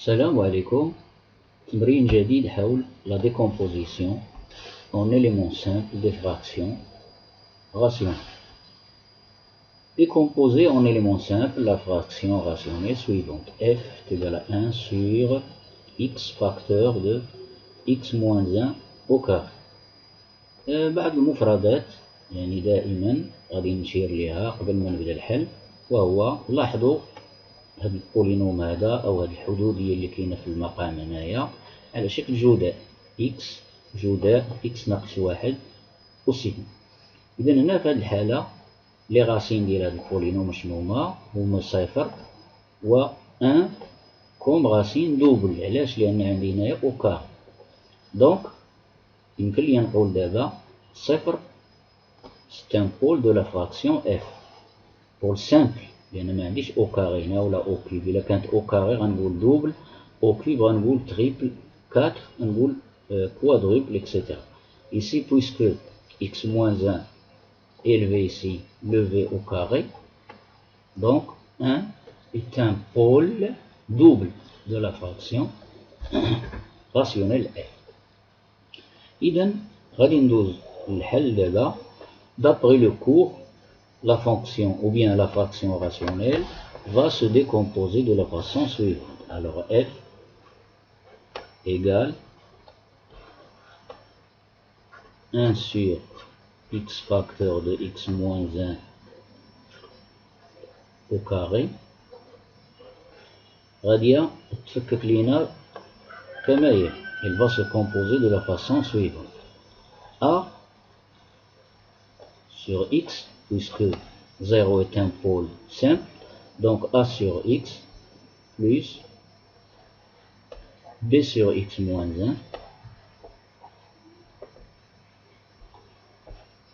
Salam alaikum. تمرين جديد حول la décomposition en éléments simples des fractions rationnelles. Décomposer en éléments simples la fraction rationnelle suivante. F est égal à 1 sur x facteur de x moins 1 au carré. بعد المفردات يعني دائما غادي نشير لها قبل ما نبدا الحل، وهو لاحظوا هاد البولينوم هذا او هاد الحدوديه اللي كاينه في المقام هنايا على شكل جداء اكس جداء اكس ناقص واحد وسيغما. اذا هنا في هاد الحاله لي غاسين ديال هاد البولينوم شنو هما صفر و 1 كوم غاسين دوبل. علاش؟ لان عندي هنايا او كار. دونك يمكن لي نقول دابا صفر سي ان بول دو لا فراكسيون اف بول سامبل، لان ما عنديش او كاري هنا ولا او كيوب. الا كانت او كاري غنقول دوبل، او كيوب غنقول تريبل، 4 غنقول كوادروبل اكسيتيرا. Ici, puisque x moins 1 élevé ici, levé au carré, donc 1 est un pôle double de la fraction rationnelle f. إذن غادي ندوز للحل دابا. D'après le cours, la fonction ou bien la fraction rationnelle va se décomposer de la façon suivante. Alors f égale 1 sur x facteur de x moins 1 au carré. غادية تفكك لينا كما هي. Elle va se composer de la façon suivante. A sur x, puisque 0 est un pôle simple, donc A sur x plus B sur x moins 1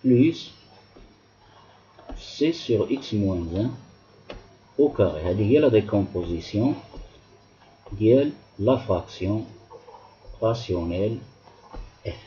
plus C sur x moins 1 au carré. هذه هي la décomposition ديال la fraction rationnelle f.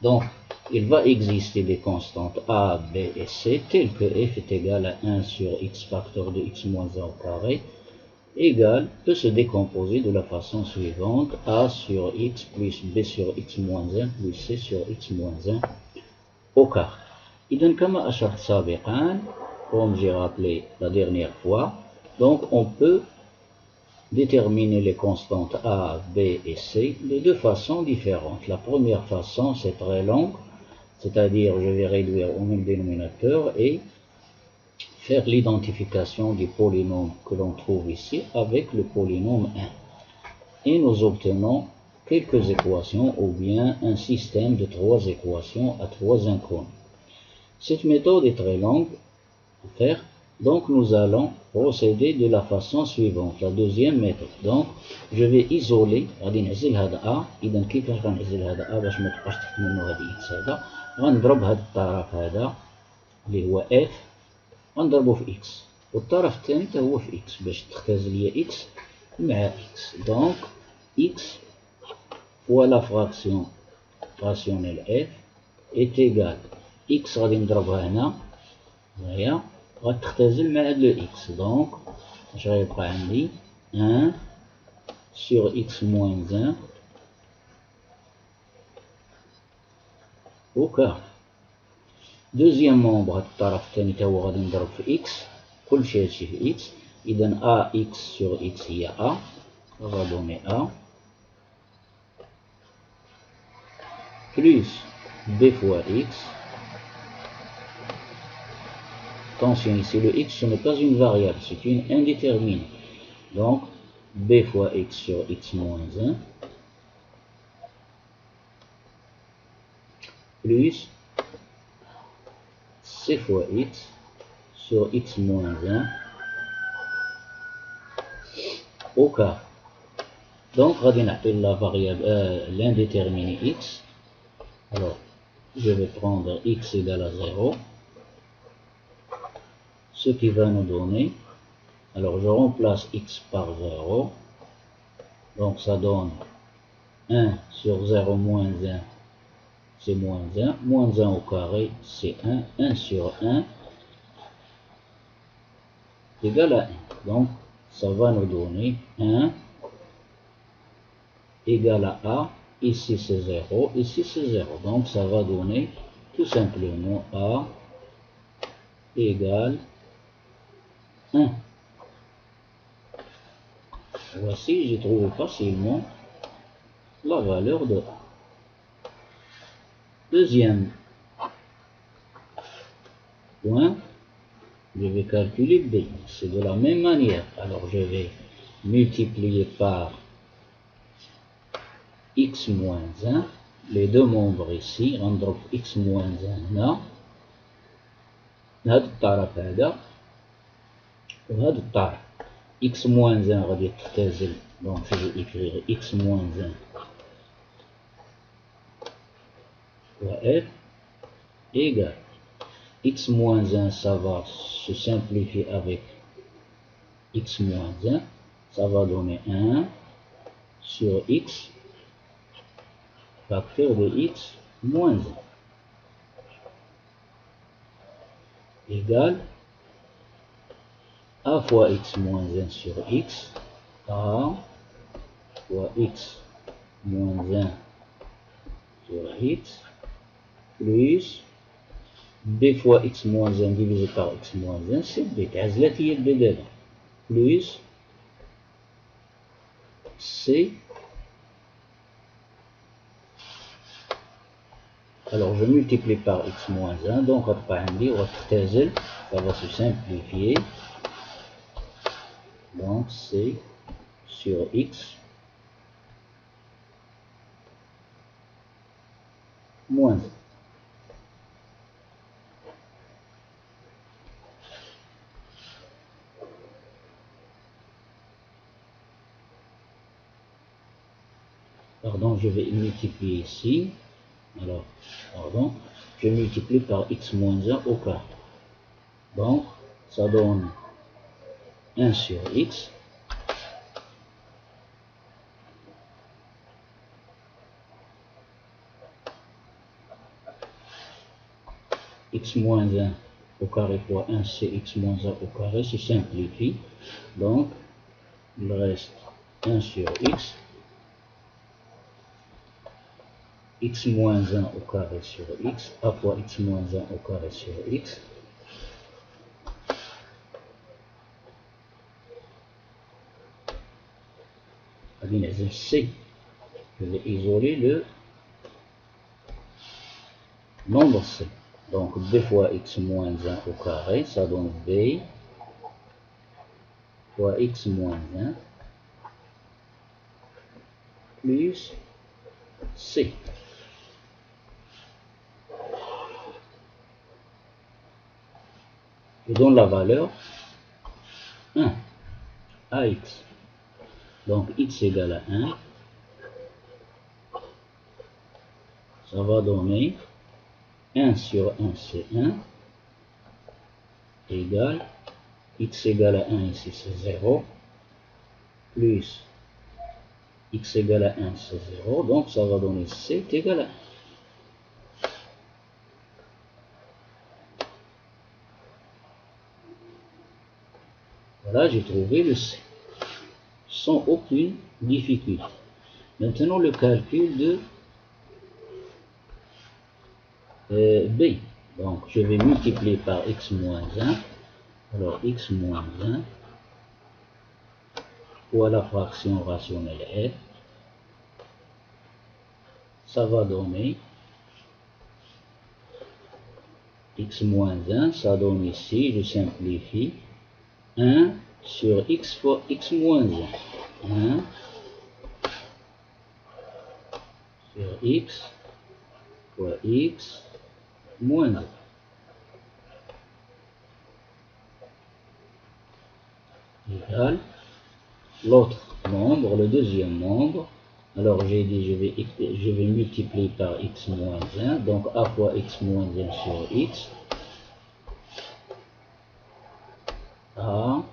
Donc il va exister des constantes a, b et c telles que f est égal à 1 sur x facteur de x moins 1 au carré égale peut se décomposer de la façon suivante: a sur x plus b sur x moins 1 plus c sur x moins 1 au carré. إذن كما أشرت سابقا, comme j'ai rappelé la dernière fois, donc on peut déterminer les constantes a, b et c de deux façons différentes. La première façon, c'est très longue, c'est-à-dire je vais réduire au même dénominateur et faire l'identification du polynôme que l'on trouve ici avec le polynôme 1. Et nous obtenons quelques équations ou bien un système de 3 équations à 3 inconnus. Cette méthode est très longue à faire, donc nous allons procéder de la façon suivante, la deuxième méthode. Donc je vais isoler, غادي نعزل هذا A. إذا كيفاش غنعزل هذا A باش ما تبقاش تحت منه هذه X هذا؟ غنضرب هذا الطرف هذا اللي هو F غنضربه في X، والطرف الثاني حتى هو في X باش تختزل لي X مع X. Donc X fois la fraction rationnelle F est égal X غادي نضربها هنا هنايا غتختزل مع هاد لو X. دونك اش غيبقى عندي 1 sur x moins 1 au carré. Deuxième membre هاد الطرف الثاني تا هو غادي نضرب في x، كلشي هادشي في x. إذا a x sur x هي a، va donner a plus b fois x. Attention, ici le x ce n'est pas une variable, c'est une indéterminée. Donc b fois x sur x moins 1 plus c fois x sur x moins 1 au carré. Donc غادي نعطي la variable l'indéterminé x. Alors je vais prendre x égale à 0, ce qui va nous donner, alors je remplace x par 0, donc ça donne 1 sur 0 moins 1, c'est moins 1, moins 1 au carré, c'est 1, 1 sur 1 égale à 1. Donc ça va nous donner 1 égale à A. Ici c'est 0, ici c'est 0. Donc ça va donner tout simplement A égale 1. Voici, j'ai trouvé facilement la valeur de A. Deuxième point, je vais calculer B. C'est de la même manière. Alors je vais multiplier par x moins 1. Les deux membres ici, نضرب x moins 1 هنا. هذا الطرف هذا وهذا الطرف. x moins 1 غادي تختزل. Donc je vais écrire x moins 1 fois f égale x moins 1, ça va se simplifier avec x moins 1, ça va donner 1 sur x, facteur de x moins 1, égale a fois x moins 1 sur x, a fois x moins 1 sur x, plus b fois x moins 1 divisé par x moins 1, c'est b, تعزلت هي b دابا, plus c. Alors je multiplie par x moins 1, donc ça va se simplifier. Donc c'est sur x moins 1. Pardon, je vais multiplier ici. Alors, pardon, je multiplie par x moins 1 au carré. Donc, ça donne 1 sur x. X moins 1 au carré fois 1, c'est x moins 1 au carré, se simplifie. Donc, il reste 1 sur x. X moins 1 au carré sur x, a fois x moins 1 au carré sur x. C. Je vais isoler le nombre C. Donc b fois x moins 1 au carré, ça donne b fois x moins 1 plus c. Je donne la valeur 1 à x. Donc x égale à 1. Ça va donner 1 sur 1, c'est 1, égale, x égale à 1, ici c'est 0, plus x égale à 1, c'est 0, donc ça va donner c est égal à 1. Voilà, j'ai trouvé le c, sans aucune difficulté. Maintenant le calcul de b. Donc je vais multiplier par x moins 1. Alors x moins 1 fois la fraction rationnelle f. Ça va donner x moins 1. Ça donne ici, je simplifie, 1 sur x fois x moins 1. 1 sur x fois x moins 1. Égale l'autre nombre, le deuxième nombre. Alors j'ai dit je vais multiplier par x moins 1. Donc a fois x moins 1 sur x. A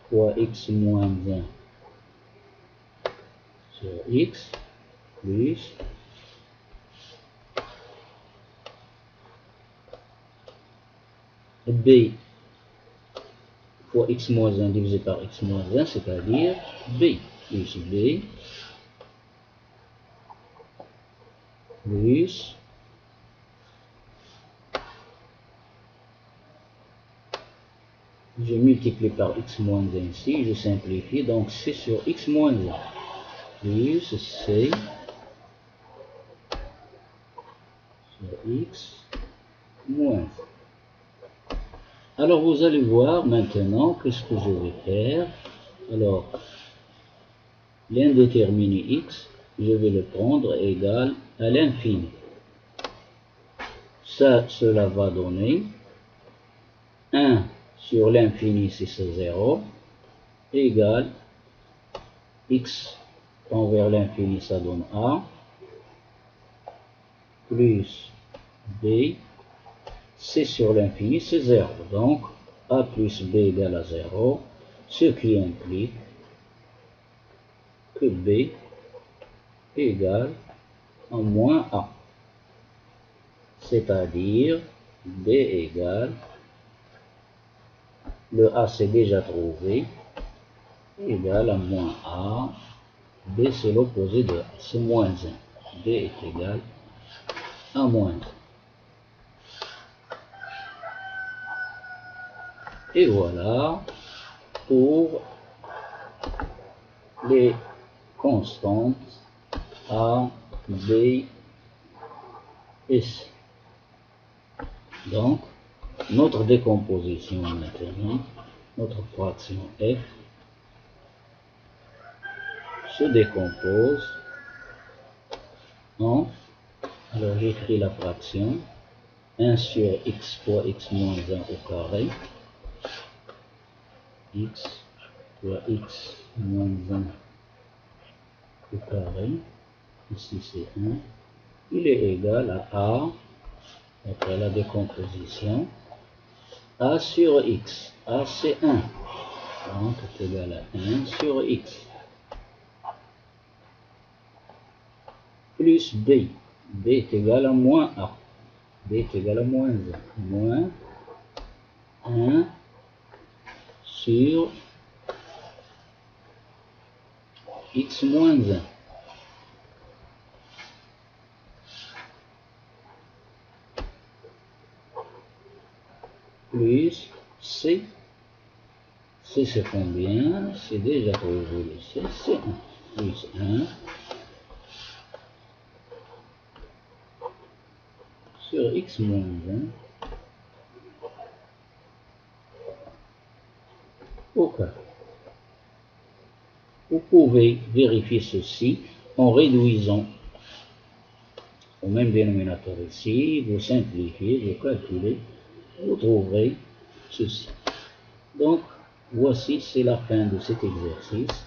fois x moins 1 sur x plus b fois x moins 1 divisé par x moins 1, c'est-à-dire b plus b plus je multiplie par x moins 1 ici, je simplifie, donc c sur x moins 1 plus c sur x moins 1. Alors vous allez voir maintenant qu'est-ce que je vais faire. Alors l'indéterminé x, je vais le prendre égal à l'infini. Cela va donner 1 sur l'infini si c'est 0 égale x envers l'infini, ça donne a, plus b, c sur l'infini c'est 0, donc a plus b égale à 0, ce qui implique que b égale à moins a, c'est-à-dire b égale, le a c'est déjà trouvé, égale à moins a, b c'est l'opposé de a, c'est moins 1, b est égal à moins 1. Et voilà pour les constantes a, b et c. Donc, notre décomposition maintenant, notre fraction f se décompose en, alors j'écris la fraction, 1 sur x fois x moins 1 au carré, x fois x moins 1 au carré, ici c'est 1, il est égal à a, après la décomposition, a sur x, a c'est 1, donc c'est égal à 1 sur x, plus b, b est égal à moins a, b est égal à moins 1, moins 1 sur x moins 1. Plus c, c c'est combien? C'est déjà trouvé le c, c'est 1, plus 1 sur x moins 1 au carré. Vous pouvez vérifier ceci en réduisant au même dénominateur ici, vous simplifiez, vous calculez, vous trouverez ceci. Donc, voici, c'est la fin de cet exercice.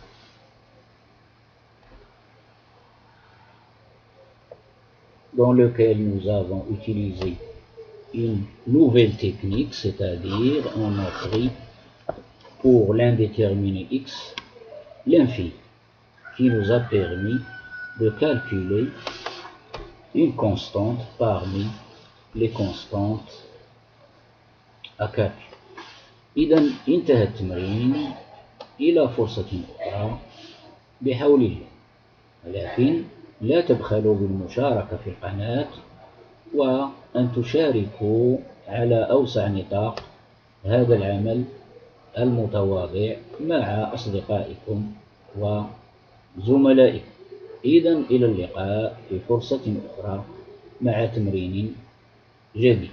Dans lequel nous avons utilisé une nouvelle technique, c'est-à-dire on a pris pour l'indéterminé x l'infini, qui nous a permis de calculer une constante parmi les constantes à calcul. إذا انتهى التمرين، إلى فرصة أخرى بحول الله، ولكن لا تبخلوا بالمشاركة في القناة وأن تشاركوا على أوسع نطاق هذا العمل المتواضع مع أصدقائكم وزملائكم. إذا إلى اللقاء في فرصة أخرى مع تمرين جديد.